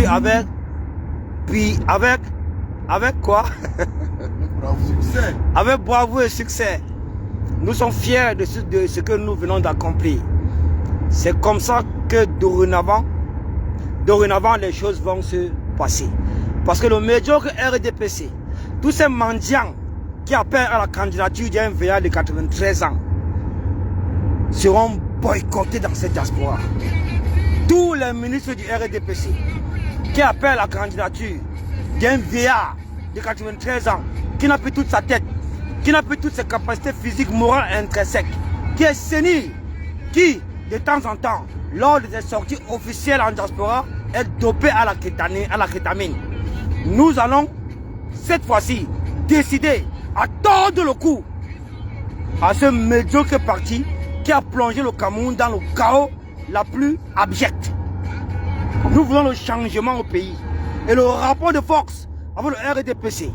accompli avec... Puis avec quoi? Avec bravoure et succès. Nous sommes fiers de ce que nous venons d'accomplir. C'est comme ça que dorénavant, les choses vont se passer. Parce que le médiocre RDPC, tous ces mendiants qui appellent à la candidature d'un VA de 93 ans, seront boycottés dans cette diaspora. Tous les ministres du RDPC qui appellent à la candidature d'un VA de 93 ans, qui n'a plus toute sa tête, qui n'a plus toutes ses capacités physiques, morales et intrinsèques, qui est sénile, qui, de temps en temps, lors des sorties officielles en diaspora, est dopé à la kétamine. Nous allons, cette fois-ci, décider à tordre le cou à ce médiocre parti qui a plongé le Cameroun dans le chaos la plus abjecte. Nous voulons le changement au pays. Et le rapport de force avec le RDPC,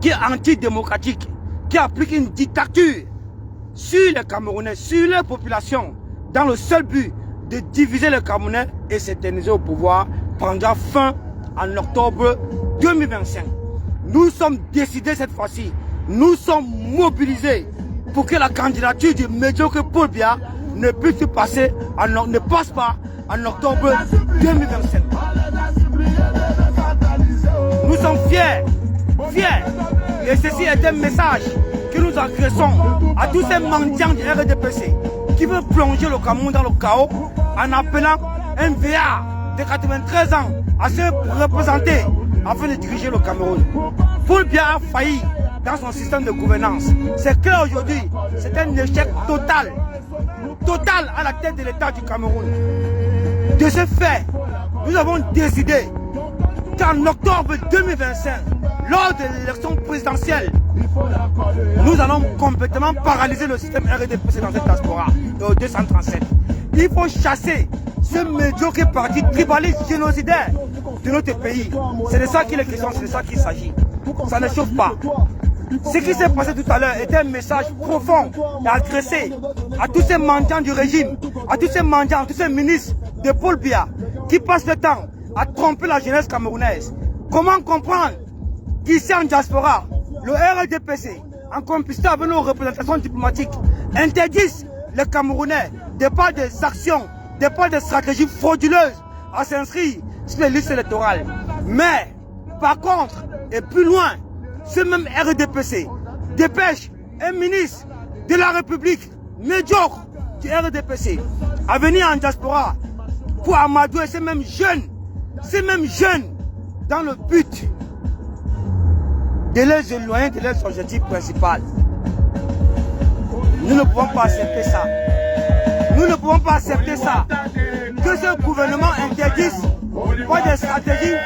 qui est antidémocratique, qui applique une dictature sur les Camerounais, sur les populations, dans le seul but de diviser les Camerounais et s'éterniser au pouvoir, prendra fin en octobre 2025. Nous sommes décidés cette fois-ci, nous sommes mobilisés pour que la candidature du médiocre Paul Biya ne passe pas en octobre 2025. Nous sommes fiers. Et ceci est un message que nous adressons à tous ces mendiants du RDPC qui veulent plonger le Cameroun dans le chaos en appelant un VA de 93 ans à se représenter afin de diriger le Cameroun. Paul Biya a failli dans son système de gouvernance. C'est clair aujourd'hui, c'est un échec total à la tête de l'État du Cameroun. De ce fait, nous avons décidé qu'en octobre 2025, lors de l'élection présidentielle, nous allons complètement paralyser le système RDPC dans cette diaspora, au 237. Il faut chasser ce médiocre parti tribaliste génocidaire de notre pays. C'est de ça qu'il est question, c'est de ça qu'il s'agit. Ça ne chauffe pas. Ce qui s'est passé tout à l'heure était un message profond et adressé à tous ces mendiants du régime, à tous ces mendiants, à tous ces ministres de Paul Biya qui passent le temps à tromper la jeunesse camerounaise. Comment comprendre qu'ici en diaspora, le RDPC, en complicité avec nos représentations diplomatiques, interdisent les Camerounais de par des actions, de par des stratégies frauduleuses à s'inscrire sur les listes électorales. Mais, par contre, et plus loin, ce même RDPC dépêche un ministre de la République médiocre du RDPC à venir en diaspora pour amadouer ces mêmes jeunes dans le but de les éloigner de leur objectif principal. Nous ne pouvons pas accepter ça. Nous ne pouvons pas accepter ça. Que ce gouvernement interdise par des stratégies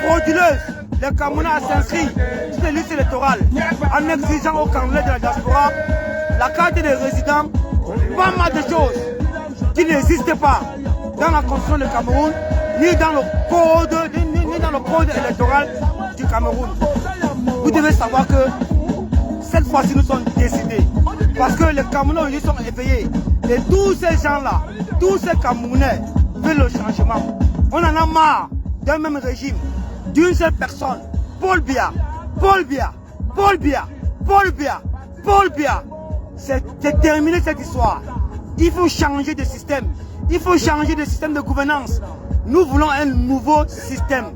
frauduleuses les Camerounais à s'inscrire sur les listes électorales en exigeant aux Camerounais de la diaspora la carte des résidents, pas mal de choses qui n'existent pas dans la constitution du Cameroun, ni dans le code électoral du Cameroun. Vous devez savoir que cette fois-ci nous sommes décidés parce que les Camerounais aujourd'hui sont éveillés et tous ces gens-là, tous ces Camerounais veulent le changement. On en a marre d'un même régime, d'une seule personne, Paul Biya. C'est terminé cette histoire. Il faut changer de système. Il faut changer de système de gouvernance. Nous voulons un nouveau système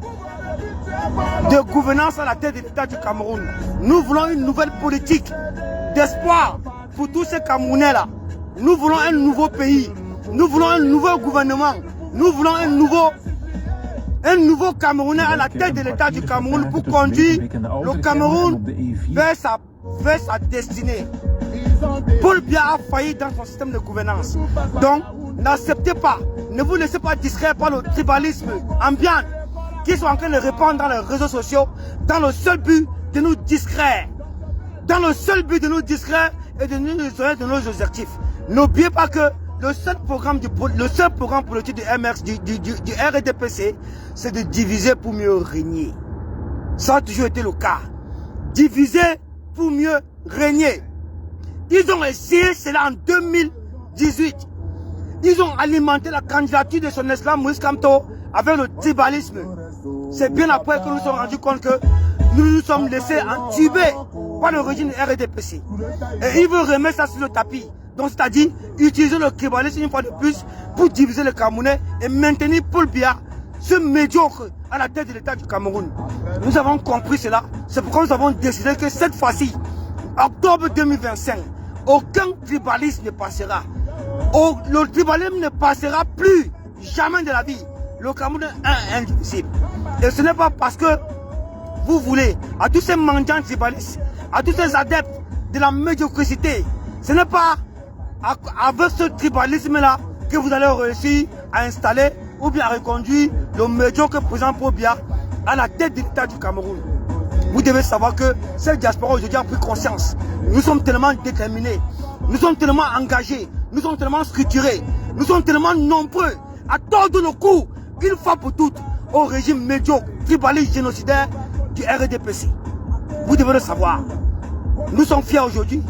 de gouvernance à la tête de l'État du Cameroun. Nous voulons une nouvelle politique d'espoir pour tous ces Camerounais-là. Nous voulons un nouveau pays. Nous voulons un nouveau gouvernement. Nous voulons un nouveau Camerounais à la tête de l'État du Cameroun pour conduire le Cameroun vers sa destinée. Paul Biya a failli dans son système de gouvernance. Donc, n'acceptez pas, ne vous laissez pas distraire par le tribalisme ambiant qui sont en train de répandre dans les réseaux sociaux dans le seul but de nous distraire. Dans le seul but de nous distraire et de nous distraire de nos objectifs. N'oubliez pas que le seul programme politique du MRC, du RDPC, c'est de diviser pour mieux régner. Ça a toujours été le cas. Diviser pour mieux régner. Ils ont essayé cela en 2018. Ils ont alimenté la candidature de son excellence Moïse Kamto avec le tribalisme. C'est bien après que nous nous sommes rendus compte que nous nous sommes laissés entuber par le régime de RDPC. Et il veut remettre ça sur le tapis. Donc c'est-à-dire utiliser le tribalisme une fois de plus pour diviser le Camerounais et maintenir Paul Biya, ce médiocre, à la tête de l'État du Cameroun. Nous avons compris cela. C'est pourquoi nous avons décidé que cette fois-ci, octobre 2025, aucun tribalisme ne passera. Le tribalisme ne passera plus, jamais de la vie. Le Cameroun est indivisible. Et ce n'est pas parce que vous voulez, à tous ces mendiants tribalistes, à tous ces adeptes de la médiocrité, ce n'est pas avec ce tribalisme-là que vous allez réussir à installer ou bien à reconduire le médiocre président Paul Biya à la tête de l'État du Cameroun. Vous devez savoir que cette diaspora aujourd'hui a pris conscience. Nous sommes tellement déterminés, nous sommes tellement engagés, nous sommes tellement structurés, nous sommes tellement nombreux à tordre le cou une fois pour toutes au régime médiocre, tribaliste, génocidaire du RDPC. Vous devez le savoir. Nous sommes fiers aujourd'hui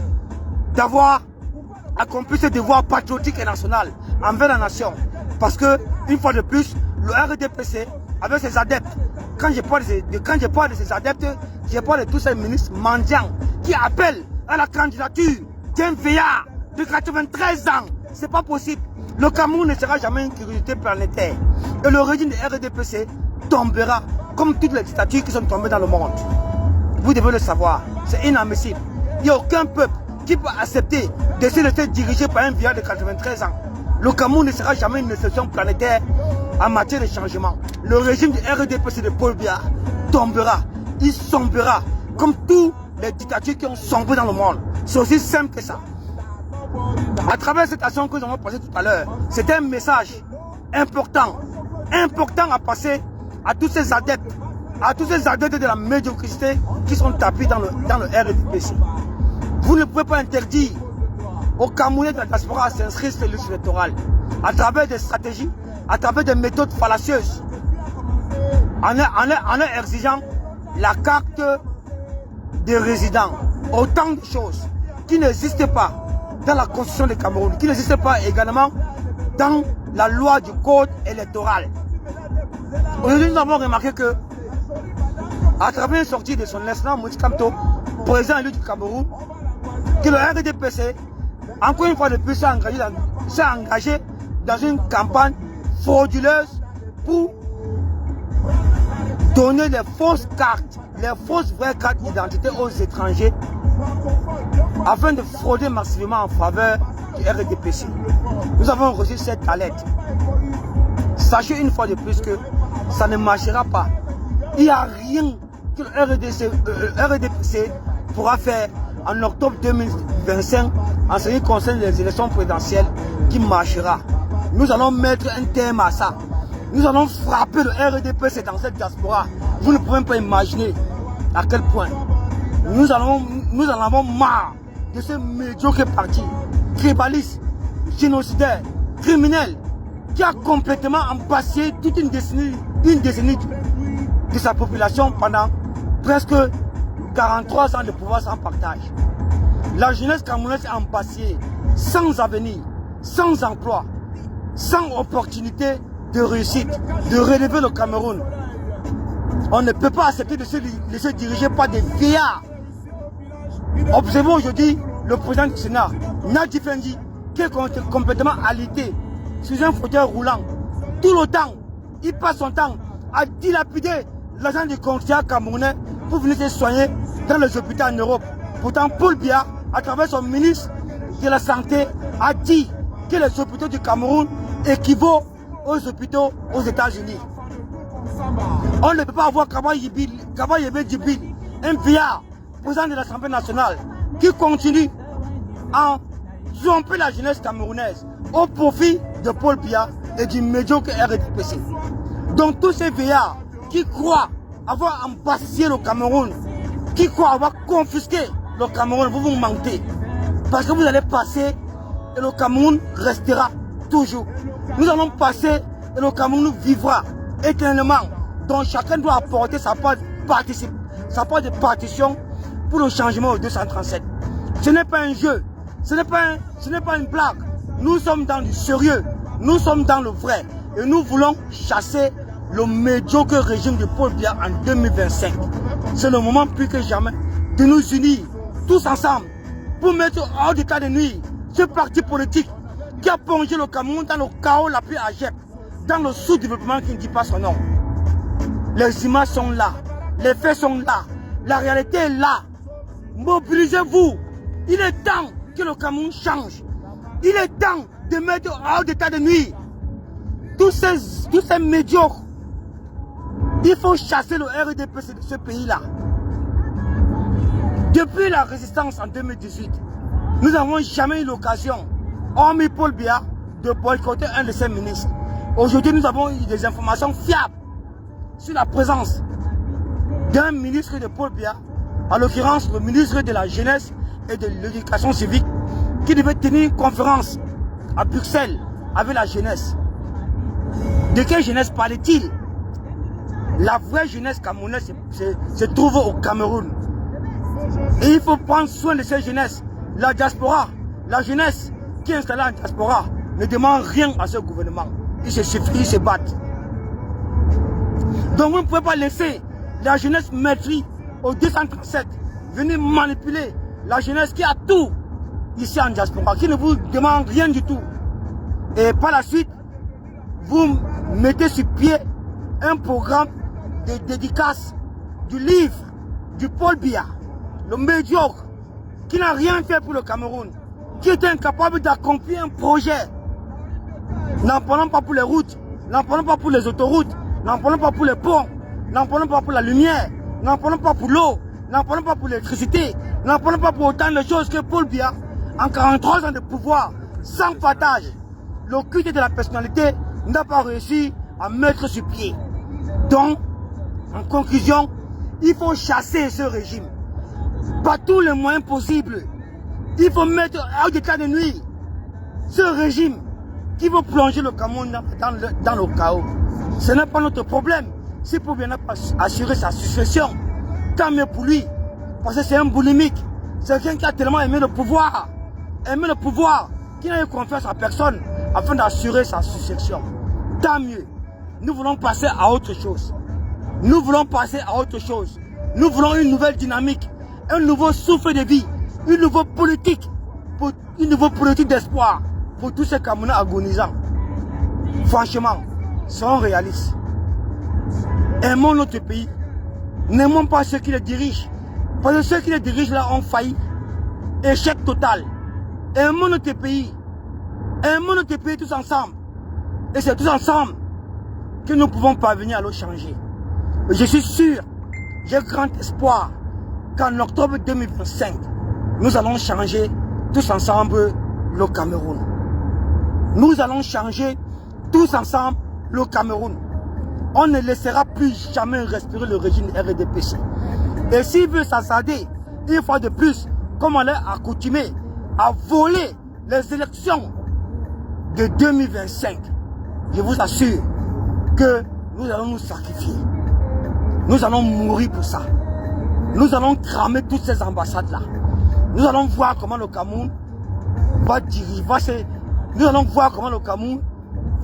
d'avoir accompli ce devoir patriotique et national envers la nation. Parce que, une fois de plus, le RDPC, avec ses adeptes, quand je parle de ces adeptes, je parle de tous ces ministres mendiants qui appellent à la candidature d'un vieillard de 93 ans. C'est pas possible. Le Cameroun ne sera jamais une curiosité planétaire. Et le régime de RDPC tombera comme toutes les dictatures qui sont tombées dans le monde. Vous devez le savoir. C'est inadmissible. Il n'y a aucun peuple qui peut accepter de se laisser diriger par un vieillard de 93 ans. Le Cameroun ne sera jamais une exception planétaire en matière de changement. Le régime du RDPC de Paul Biya tombera. Il sombrera comme toutes les dictatures qui ont sombré dans le monde. C'est aussi simple que ça. À travers cette action que nous avons passée tout à l'heure, c'était un message important à passer à tous ces adeptes, de la médiocrité qui sont tapis dans le RDPC. Vous ne pouvez pas interdire aux Camerounais de la diaspora à s'inscrire sur les listes électorales à travers des stratégies, à travers des méthodes fallacieuses, en leur exigeant la carte de résident. Autant de choses qui n'existent pas dans la constitution du Cameroun, qui n'existent pas également dans la loi du code électoral. Aujourd'hui, nous avons remarqué que, à travers une sortie de son excellent Moïse Kamto, président élu du Cameroun, que le RDPC, encore une fois de plus, s'est engagé dans une campagne frauduleuse pour donner les fausses cartes, les fausses vraies cartes d'identité aux étrangers afin de frauder massivement en faveur du RDPC. Nous avons reçu cette alerte. Sachez une fois de plus que ça ne marchera pas. Il n'y a rien que le RDPC pourra faire en octobre 2025 en ce qui concerne les élections présidentielles qui marchera. Nous allons mettre un terme à ça. Nous allons frapper le RDPC dans cette diaspora. Vous ne pouvez pas imaginer à quel point nous en avons marre de ce médiocre parti tribaliste, génocidaire, criminel, qui a complètement embassé toute une décennie de sa population pendant presque 43 ans de pouvoir sans partage. La jeunesse camerounaise est embassée, sans avenir, sans emploi, sans opportunité de réussite, de relever le Cameroun. On ne peut pas accepter de se diriger par des vieillards. Observons aujourd'hui le président du Sénat, Nadi Fendi, qui est complètement alité sur un fauteuil roulant. Tout le temps, il passe son temps à dilapider l'argent du contribuable camerounais pour venir se soigner dans les hôpitaux en Europe. Pourtant, Paul Biya, à travers son ministre de la Santé, a dit que les hôpitaux du Cameroun équivaut aux hôpitaux aux États-Unis. On ne peut pas avoir Kaba Yebe Djibril, un vieillard, président de l'Assemblée nationale, qui continue à tromper la jeunesse camerounaise au profit de Paul Biya et du médiocre RDPC. Donc tous ces vieillards qui croient avoir embassé le Cameroun, qui croient avoir confisqué le Cameroun, vous vous mentez. Parce que vous allez passer et le Cameroun restera toujours. Nous allons passer et le Cameroun vivra éternellement. Donc chacun doit apporter sa part de partition pour le changement au 237. Ce n'est pas un jeu, ce n'est pas une blague. Nous sommes dans du sérieux, nous sommes dans le vrai. Et nous voulons chasser le médiocre régime de Paul Biya en 2025. C'est le moment plus que jamais de nous unir tous ensemble pour mettre hors d'état de nuire ce parti politique qui a plongé le Cameroun dans le chaos la plus agep, dans le sous-développement qui ne dit pas son nom. Les images sont là, les faits sont là, la réalité est là. Mobilisez-vous. Il est temps que le Cameroun change. Il est temps de mettre hors d'état de nuire tous ces médiocres. Il faut chasser le RDPC de ce pays-là. Depuis la résistance en 2018, nous n'avons jamais eu l'occasion, hormis Paul Biya, de boycotter un de ses ministres. Aujourd'hui, nous avons eu des informations fiables sur la présence d'un ministre de Paul Biya, en l'occurrence le ministre de la Jeunesse et de l'Éducation civique, qui devait tenir une conférence à Bruxelles avec la jeunesse. De quelle jeunesse parlait-il? La vraie jeunesse camerounaise se trouve au Cameroun. Et il faut prendre soin de cette jeunesse. La diaspora, la jeunesse qui est installée en diaspora ne demande rien à ce gouvernement. Il se suffit, ils se battent. Donc vous ne pouvez pas laisser la jeunesse maîtrise au 237 venir manipuler la jeunesse qui a tout ici en diaspora, qui ne vous demande rien du tout. Et par la suite, vous mettez sur pied un programme de dédicace du livre du Paul Biya, le médiocre, qui n'a rien fait pour le Cameroun, qui était incapable d'accomplir un projet. N'en parlons pas pour les routes, n'en parlons pas pour les autoroutes, n'en parlons pas pour les ponts, n'en parlons pas pour la lumière, n'en parlons pas pour l'eau, n'en parlons pas pour l'électricité, n'en parlons pas pour autant de choses que Paul Biya, en 43 ans de pouvoir, sans partage, le culte de la personnalité n'a pas réussi à mettre sur pied. Donc, en conclusion, il faut chasser ce régime par tous les moyens possibles. Il faut mettre hors d'état de nuire ce régime qui veut plonger le Cameroun dans le chaos. Ce n'est pas notre problème. Si Paul Biya n'a pas assuré sa succession, tant mieux pour lui. Parce que c'est un boulimique. C'est quelqu'un qui a tellement aimé le pouvoir, qui n'a eu confiance à personne afin d'assurer sa succession. Tant mieux. Nous voulons passer à autre chose. Nous voulons passer à autre chose. Nous voulons une nouvelle dynamique, un nouveau souffle de vie, une nouvelle politique d'espoir pour tous ces Camerounais agonisants. Franchement, soyons réalistes. Aimons notre pays. N'aimons pas ceux qui le dirigent. Parce que ceux qui le dirigent là ont failli. Échec total. Aimons notre pays. Aimons notre pays tous ensemble. Et c'est tous ensemble que nous pouvons parvenir à le changer. Et je suis sûr, j'ai grand espoir qu'en octobre 2025, nous allons changer tous ensemble le Cameroun. Nous allons changer tous ensemble le Cameroun. On ne laissera plus jamais respirer le régime RDPC. Et s'il veut s'assader, une fois de plus, comme on l'a accoutumé, à voler les élections de 2025, je vous assure que nous allons nous sacrifier. Nous allons mourir pour ça. Nous allons cramer toutes ces ambassades-là. Nous allons voir comment le Cameroun va diriger. Nous allons voir comment le Cameroun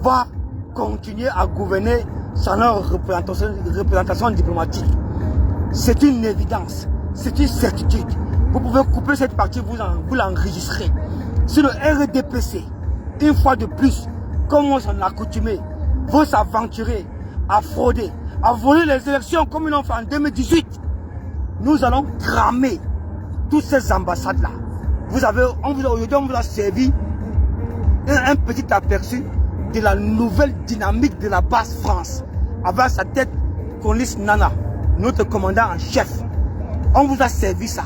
va continuer à gouverner sans leur représentation diplomatique. C'est une évidence, c'est une certitude. Vous pouvez couper cette partie, vous l'enregistrez. Si le RDPC, une fois de plus, comme on s'en a accoutumé, veut s'aventurer à frauder, à voler les élections comme ils l'ont fait en 2018, nous allons cramer toutes ces ambassades-là. Aujourd'hui, on vous a servi un petit aperçu de la nouvelle dynamique de la base France, avec à sa tête Conis Nana, notre commandant en chef. On vous a servi ça.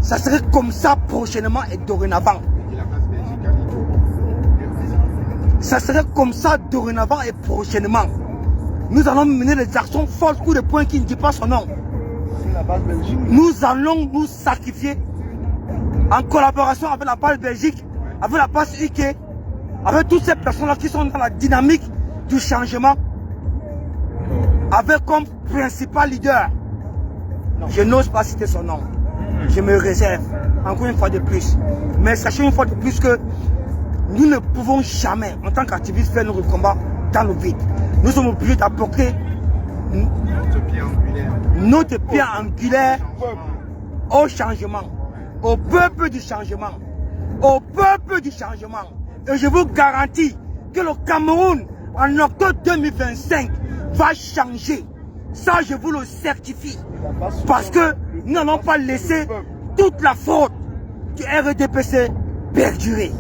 Ça serait comme ça prochainement et dorénavant. Ça serait comme ça dorénavant et prochainement. Nous allons mener des actions fortes, coup de poing qui ne dit pas son nom. Nous allons nous sacrifier en collaboration avec la base Belgique, avec la base UK, avec toutes ces personnes-là qui sont dans la dynamique du changement, avec comme principal leader, je n'ose pas citer son nom, je me réserve, encore une fois de plus. Mais sachez une fois de plus que nous ne pouvons jamais, en tant qu'activistes, faire notre combat dans le vide. Nous sommes obligés d'apporter notre pierre angulaire au changement, au peuple du changement, au peuple du changement. Et je vous garantis que le Cameroun, en octobre 2025, va changer. Ça, je vous le certifie. Parce que nous n'allons pas laisser toute la faute du RDPC perdurer.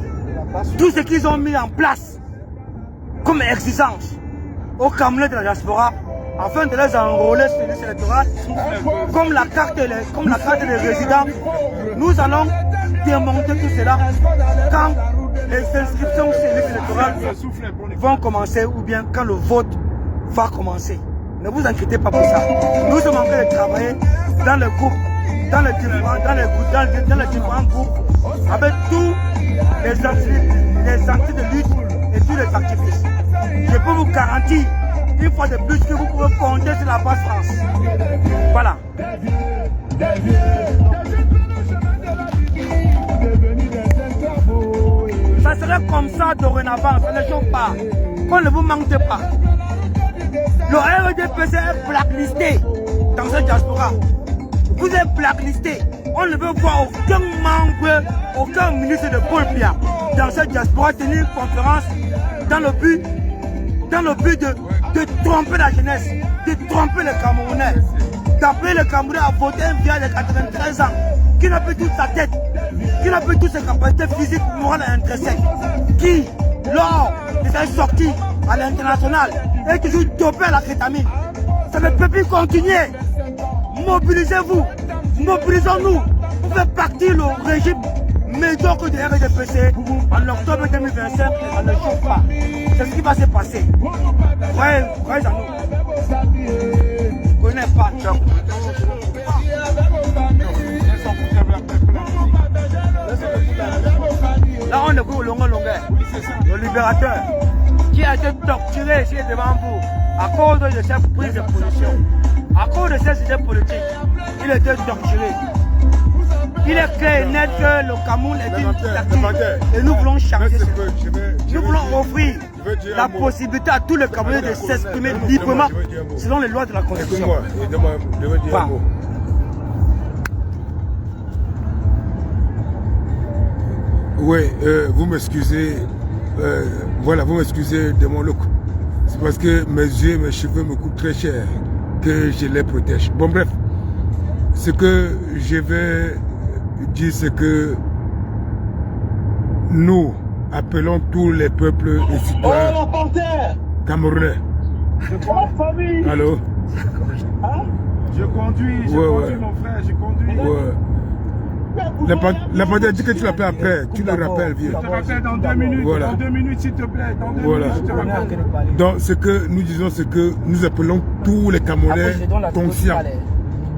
Tout ce qu'ils ont mis en place comme exigence aux Camerounais de la diaspora, afin de les enrôler sur les listes électorales, comme la carte des résidents, nous allons démonter tout cela quand les inscriptions sur les listes électorales vont commencer ou bien quand le vote va commencer. Ne vous inquiétez pas pour ça. Nous sommes en train de travailler dans le groupe, dans les différents groupes, avec tous les entités de lutte et tous les activistes. Je peux vous garantir une fois de plus que vous pouvez compter sur la base France. Voilà. Ça serait comme ça dorénavant, ça ne chauffe pas. Qu'on ne vous manque pas. Le RDPC est blacklisté dans cette diaspora. Vous êtes blacklisté. On ne veut voir aucun membre, aucun ministre de Paul Biya dans cette diaspora tenir une conférence dans le but de tromper la jeunesse, de tromper les Camerounais, d'appeler les Camerounais à voter un vieil de 93 ans, qui n'a plus toute sa tête, qui n'a plus toutes ses capacités physiques, morales et intrinsèques, qui, lors de sa sortie à l'international, est toujours dopé à la kétamine. Ça ne peut plus continuer. Mobilisez-vous, mobilisons-nous pour faire partir le régime médiocre de RDPC en octobre 2025. Ça ne chauffe pas. C'est ce qui va se passer. Croyez en nous. Je ne connais pas. Là, on est pour le longueur. Le libérateur qui a été torturé ici devant vous à cause de cette prise de position, à cause de ces idées politiques. Il a été torturé. Il est clair et net que le Cameroun est une dictature et nous voulons changer cela. Nous voulons offrir la possibilité à tous les Camerounais de s'exprimer librement selon les lois de la Constitution. Oui, vous m'excusez, voilà, vous m'excusez de mon look. C'est parce que mes yeux, mes cheveux me coûtent très cher que je les protège. Bon bref, ce que je vais dire, c'est que nous appelons tous les peuples et citoyens camerounais. Allô? Hein? Je conduis, mon frère, je conduis. Ouais. La pandémie dit que tu l'appelles après, tu le rappelles, vieux. Je te rappelle dans 2 minutes, voilà. Dans 2 minutes s'il te plaît, dans 2 minutes je te rappelle. Donc ce que nous disons, c'est que nous appelons tous les Camerounais conscients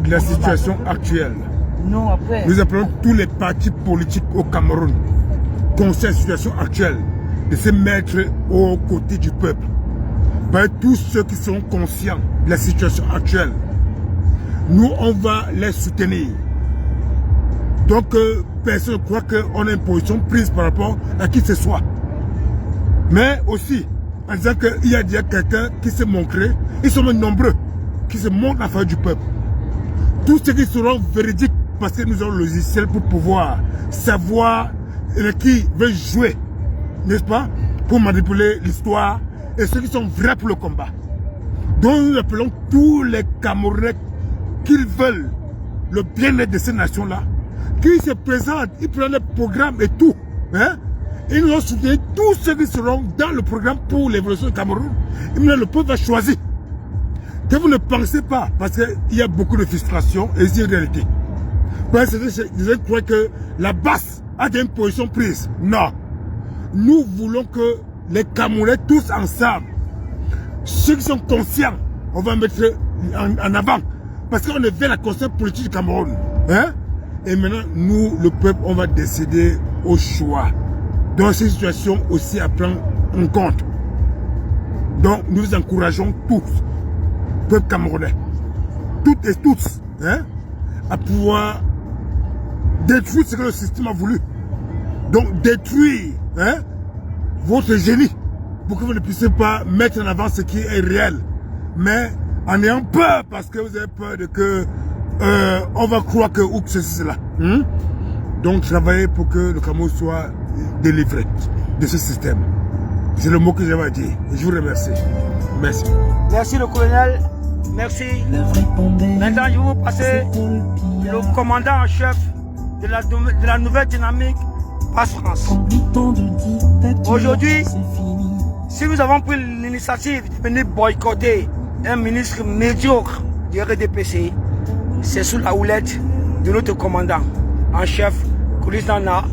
de la situation actuelle. Nous appelons tous les partis politiques au Cameroun conscients de la situation actuelle, de se mettre aux côtés du peuple. Par tous ceux qui sont conscients de la situation actuelle, nous on va les soutenir. Donc, personne ne croit qu'on a une position prise par rapport à qui que ce soit. Mais aussi, en disant qu'il y a déjà quelqu'un qui s'est montré, ils sont nombreux, qui se montrent en faveur du peuple. Tous ceux qui seront véridiques, parce que nous avons le logiciel pour pouvoir savoir qui veut jouer, n'est-ce pas, pour manipuler l'histoire, et ceux qui sont vrais pour le combat. Donc, nous appelons tous les Camerounais qu'ils veulent le bien-être de ces nations-là, qui se présentent, ils prennent le programme et tout. Hein? Ils nous ont soutenu tous ceux qui seront dans le programme pour l'évolution du Cameroun. Et maintenant, le peuple va choisir. Que vous ne pensez pas, parce qu'il y a beaucoup de frustration et c'est une réalité. Parce que je crois que la basse a une position prise. Non. Nous voulons que les Camerounais, tous ensemble, ceux qui sont conscients, on va mettre en avant. Parce qu'on est vers la conscience politique du Cameroun. Hein? Et maintenant, nous, le peuple, on va décider au choix. Dans ces situations aussi à prendre en compte. Donc, nous encourageons tous, peuple camerounais, toutes et tous, hein, à pouvoir détruire ce que le système a voulu. Donc, détruire hein, votre génie pour que vous ne puissiez pas mettre en avant ce qui est réel, mais en ayant peur, parce que vous avez peur de que on va croire que ou que c'est cela. Donc travailler pour que le Cameroun soit délivré de ce système. C'est le mot que j'avais à dire. Je vous remercie. Merci. Merci le colonel. Merci. Maintenant, je vais vous passer le commandant en chef de la nouvelle dynamique Basse France. Aujourd'hui, si nous avons pris l'initiative de venir boycotter un ministre médiocre du RDPC, c'est sous la houlette de notre commandant en chef, Koulis Nana,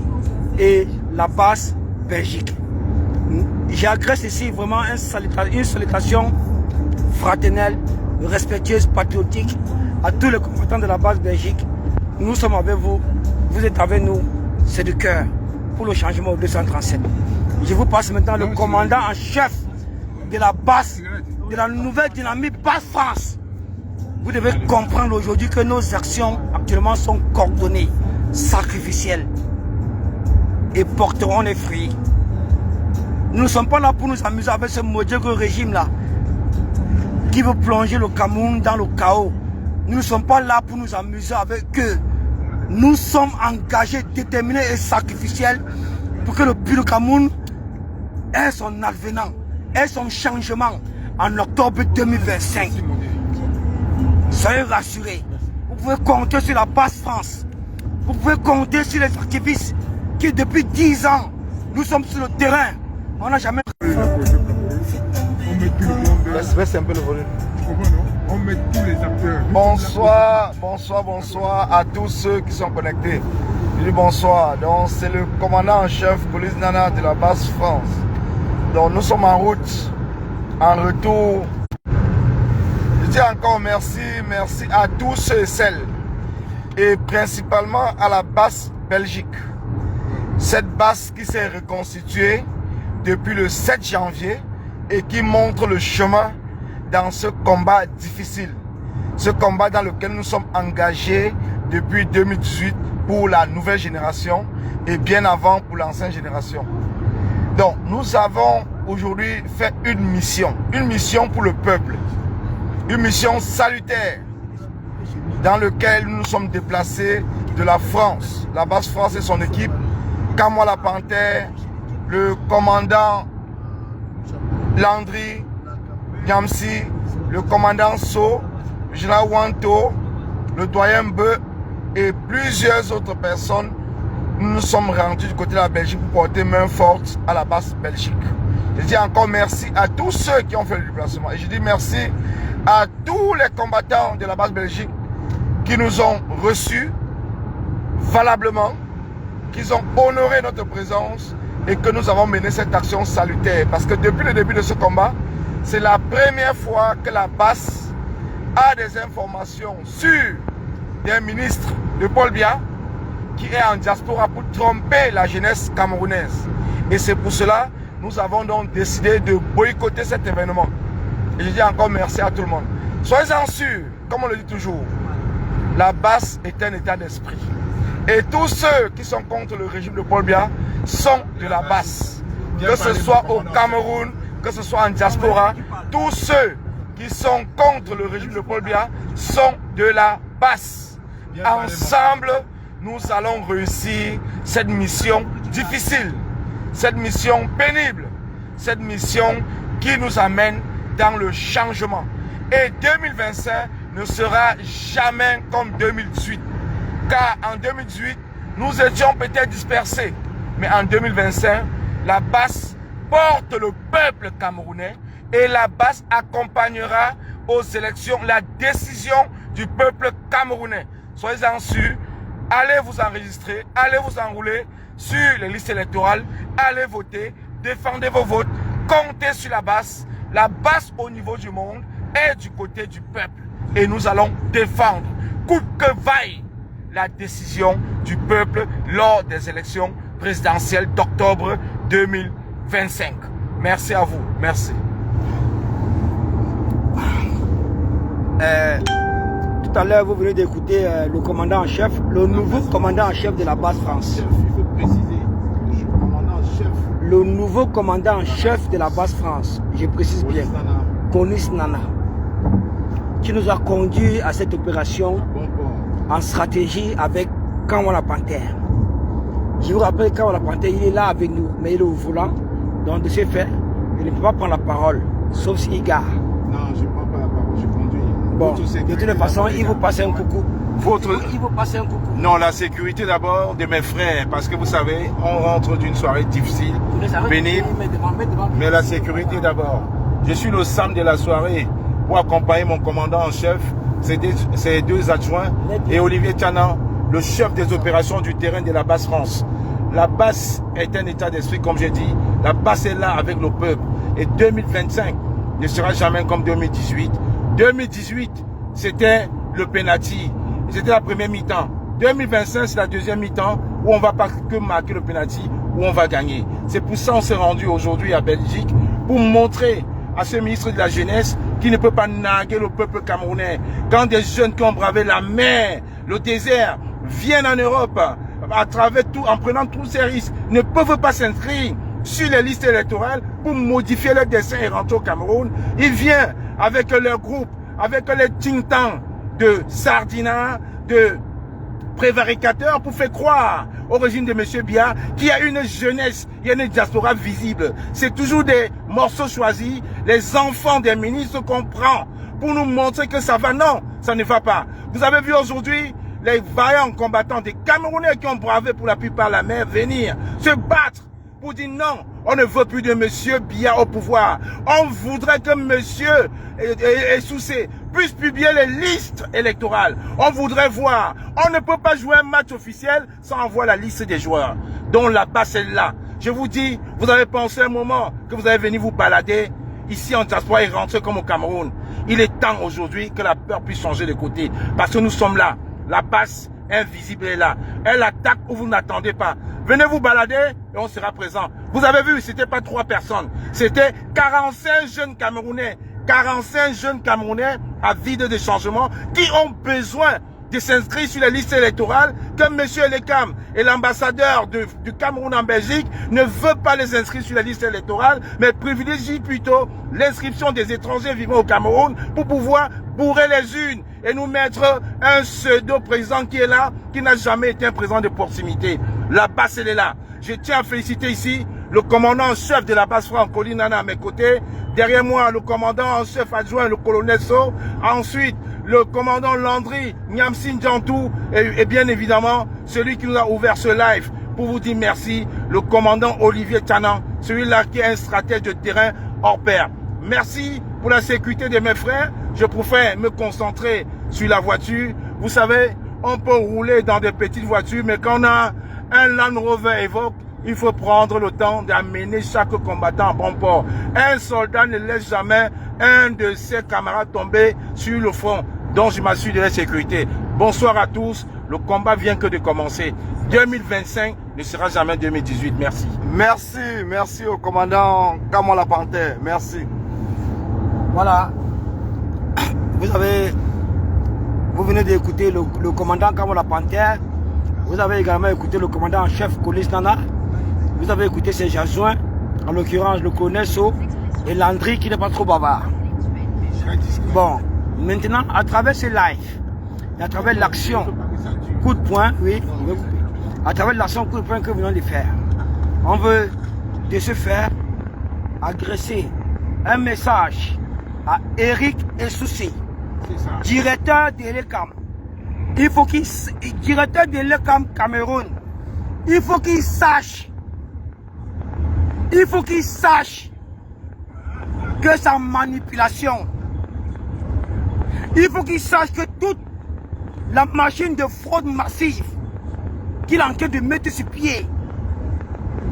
et la base Belgique. J'adresse ici vraiment une salutation fraternelle, respectueuse, patriotique à tous les combattants de la base Belgique. Nous sommes avec vous, vous êtes avec nous, c'est du cœur pour le changement au 237. Je vous passe maintenant le commandant en chef de la base, de la nouvelle dynamique Basse France. Vous devez comprendre aujourd'hui que nos actions actuellement sont coordonnées, sacrificielles et porteront les fruits. Nous ne sommes pas là pour nous amuser avec ce maudit régime-là qui veut plonger le Cameroun dans le chaos. Nous ne sommes pas là pour nous amuser avec eux. Nous sommes engagés, déterminés et sacrificiels pour que le Cameroun ait son advenant, ait son changement en octobre 2025. Soyez rassurés. Vous pouvez compter sur la base France. Vous pouvez compter sur les activistes qui depuis 10 ans, nous sommes sur le terrain. On n'a jamais... Baisse un peu le volume. On met tous les acteurs. Bonsoir, bonsoir, bonsoir à tous ceux qui sont connectés. Je dis bonsoir. Donc c'est le commandant en chef Koulis Nana de la base France. Donc nous sommes en route, en retour. Je dis encore merci, merci à tous ceux et celles. Et principalement à la base Belgique. Cette base qui s'est reconstituée depuis le 7 janvier et qui montre le chemin dans ce combat difficile. Ce combat dans lequel nous sommes engagés depuis 2018 pour la nouvelle génération et bien avant pour l'ancienne génération. Donc nous avons aujourd'hui fait une mission pour le peuple, une mission salutaire dans laquelle nous nous sommes déplacés de la France, la base France et son équipe, Kamwa la Panthère, le commandant Landry, Yamsi, le commandant So, le général Wanto, le doyen Beu et plusieurs autres personnes. Nous nous sommes rendus du côté de la Belgique pour porter main forte à la base Belgique. Je dis encore merci à tous ceux qui ont fait le déplacement. Et je dis merci à tous les combattants de la base Belgique qui nous ont reçus valablement, qui ont honoré notre présence et que nous avons mené cette action salutaire. Parce que depuis le début de ce combat, c'est la première fois que la base a des informations sur des ministres de Paul Biya qui est en diaspora pour tromper la jeunesse camerounaise. Et c'est pour cela que nous avons donc décidé de boycotter cet événement. Et je dis encore merci à tout le monde. Soyez-en sûrs, comme on le dit toujours, la base est un état d'esprit. Et tous ceux qui sont contre le régime de Paul Biya sont de la base. Que ce soit au Cameroun, que ce soit en diaspora, tous ceux qui sont contre le régime de Paul Biya sont de la base. Ensemble, nous allons réussir cette mission difficile, cette mission pénible, cette mission qui nous amène dans le changement. Et 2025 ne sera jamais comme 2018. Car en 2018, nous étions peut-être dispersés. Mais en 2025, la base porte le peuple camerounais et la base accompagnera aux élections la décision du peuple camerounais. Soyez-en sûrs, allez vous enregistrer, allez vous enrouler sur les listes électorales, allez voter, défendez vos votes, comptez sur la base. La base au niveau du monde est du côté du peuple. Et nous allons défendre, coûte que vaille, la décision du peuple lors des élections présidentielles d'octobre 2025. Merci à vous. Merci. Tout à l'heure, vous venez d'écouter le commandant en chef, le nouveau commandant en chef de la base France. Il faut préciser, commandant en chef. Le nouveau commandant en chef de la base France, je précise bien, Koulis Nana. qui nous a conduit à cette opération en stratégie avec Kamala Panthère. Je vous rappelle que Kamala Panthère, il est là avec nous, mais il est au volant. Donc de ce fait, il ne peut pas prendre la parole, sauf s'il gare. Non, je ne prends pas la parole, je conduis. Bon, de toute façon, il vous passe un coucou. Il vous passe un coucou. Non, la sécurité d'abord de mes frères, parce que vous savez, on rentre d'une soirée difficile, pénible, mais la sécurité d'abord. Je suis le Sam de la soirée pour accompagner mon commandant en chef, ses deux adjoints, et Olivier Tianan, le chef des opérations du terrain de la Basse France. La Basse est un état d'esprit, comme j'ai dit. La Basse est là avec le peuple. Et 2025 ne sera jamais comme 2018. 2018, c'était le penalty. C'était la première mi-temps. 2025, c'est la deuxième mi-temps où on va pas que marquer le penalty, où on va gagner. C'est pour ça qu'on s'est rendu aujourd'hui à Belgique, pour montrer à ce ministre de la Jeunesse qui ne peut pas narguer le peuple camerounais. Quand des jeunes qui ont bravé la mer, le désert, viennent en Europe, à travers tout, en prenant tous ces risques, ne peuvent pas s'inscrire sur les listes électorales pour modifier leur destin et rentrer au Cameroun. Ils viennent avec leur groupe, avec les think tanks de Sardina, de prévaricateurs pour faire croire au régime de M. Biya qu'il y a une jeunesse, il y a une diaspora visible. C'est toujours des morceaux choisis, les enfants des ministres qu'on prend pour nous montrer que ça va. Non, ça ne va pas. Vous avez vu aujourd'hui les vaillants combattants des Camerounais qui ont bravé pour la plupart la mer venir se battre pour dire non, on ne veut plus de M. Biya au pouvoir. On voudrait que M. Essoussé puisse publier les listes électorales. On voudrait voir. On ne peut pas jouer un match officiel sans avoir la liste des joueurs. Donc là-bas, c'est là. Je vous dis, vous avez pensé un moment que vous allez venir vous balader ici en diaspora et rentrer comme au Cameroun. Il est temps aujourd'hui que la peur puisse changer de côté. Parce que nous sommes là. La Basse invisible est là. Elle attaque où vous n'attendez pas. Venez vous balader et on sera présent. Vous avez vu, c'était pas 3 personnes. C'était 45 jeunes Camerounais. 45 jeunes Camerounais avides de changement qui ont besoin de s'inscrire sur les listes électorales, comme M. Lekam et l'ambassadeur du Cameroun en Belgique ne veut pas les inscrire sur les listes électorales, mais privilégie plutôt l'inscription des étrangers vivant au Cameroun pour pouvoir bourrer les unes et nous mettre un pseudo-président qui est là, qui n'a jamais été un président de proximité. La Basse, elle est là. Je tiens à féliciter ici le commandant en chef de la Basse France, Colin Nana, à mes côtés. Derrière moi, le commandant en chef adjoint, le colonel So. Ensuite, le commandant Landry, Nyamsin Djantou. Et bien évidemment, celui qui nous a ouvert ce live pour vous dire merci, le commandant Olivier Tianan, celui-là qui est un stratège de terrain hors pair. Merci pour la sécurité de mes frères. Je préfère me concentrer sur la voiture. Vous savez, on peut rouler dans des petites voitures, mais quand on a un Land Rover Evoque, il faut prendre le temps d'amener chaque combattant à bon port. Un soldat ne laisse jamais un de ses camarades tomber sur le front. Donc je m'assure de la sécurité. Bonsoir à tous. Le combat vient que de commencer. 2025 ne sera jamais 2018. Merci. Merci au commandant Kamala Panthère. Merci. Voilà. Vous venez d'écouter le commandant Kamala Panthère. Vous avez également écouté le commandant en chef Colis Nana. Vous avez écouté ses adjoints, en l'occurrence le colonel So et Landry qui n'est pas trop bavard. Bon, maintenant, à travers ce live, et à travers l'action, coup de poing, oui, à travers l'action coup de poing que nous venons de faire, on veut de ce faire agresser un message à Eric Essoussé, directeur de l'ECAM. Il faut qu'il, directeur de l'ECAM Cameroun, il faut qu'il sache que sa manipulation, il faut qu'il sache que toute la machine de fraude massive qu'il est en train de mettre sur pied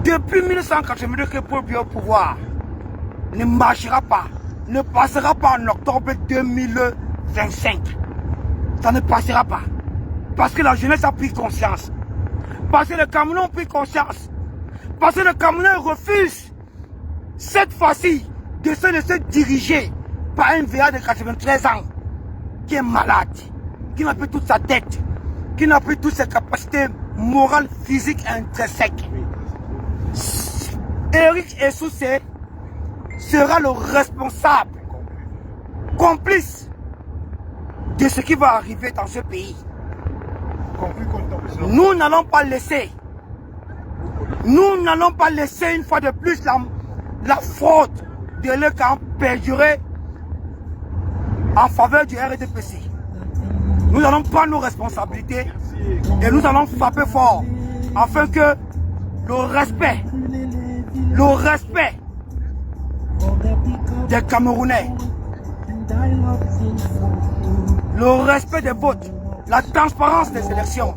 depuis 1982 que pour le pouvoir ne marchera pas, ne passera pas en octobre 2025. Ça ne passera pas. Parce que la jeunesse a pris conscience. Parce que les Camerounais ont pris conscience. Parce que les Camerounais refusent cette fois-ci de se laisser diriger par un VA de 93 ans qui est malade, qui n'a plus toute sa tête, qui n'a plus toutes ses capacités morales, physiques et intrinsèques. Eric Essoussé sera le responsable, complice de ce qui va arriver dans ce pays. Nous n'allons pas laisser. Nous n'allons pas laisser une fois de plus la fraude de l'ECAM perdurer en faveur du RDPC. Nous allons prendre nos responsabilités et nous allons frapper fort afin que le respect des Camerounais, le respect des votes, la transparence des élections,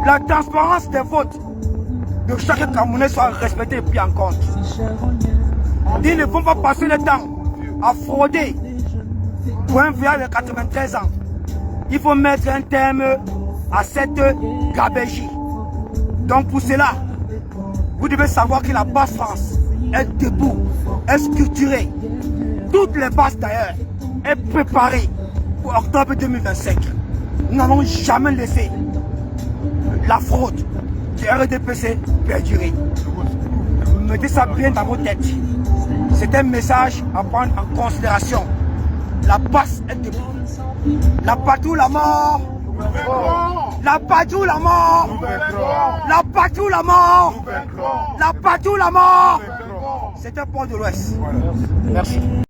la transparence des votes de chaque Camerounais soit respectée et pris en compte. Ils ne vont pas passer le temps à frauder pour un vieillard de 93 ans. Il faut mettre un terme à cette gabégie. Donc pour cela, vous devez savoir que la base France est debout, est structurée. Toutes les bases d'ailleurs est préparée pour octobre 2025. Nous n'allons jamais laisser la fraude du RDPC perdurer. Mettez ça bien dans vos têtes. C'est un message à prendre en considération. La base est debout. La patrouille, la mort. La patrouille, la mort. La patrouille, la mort. La patrouille, la mort. C'est un port de l'Ouest. Merci.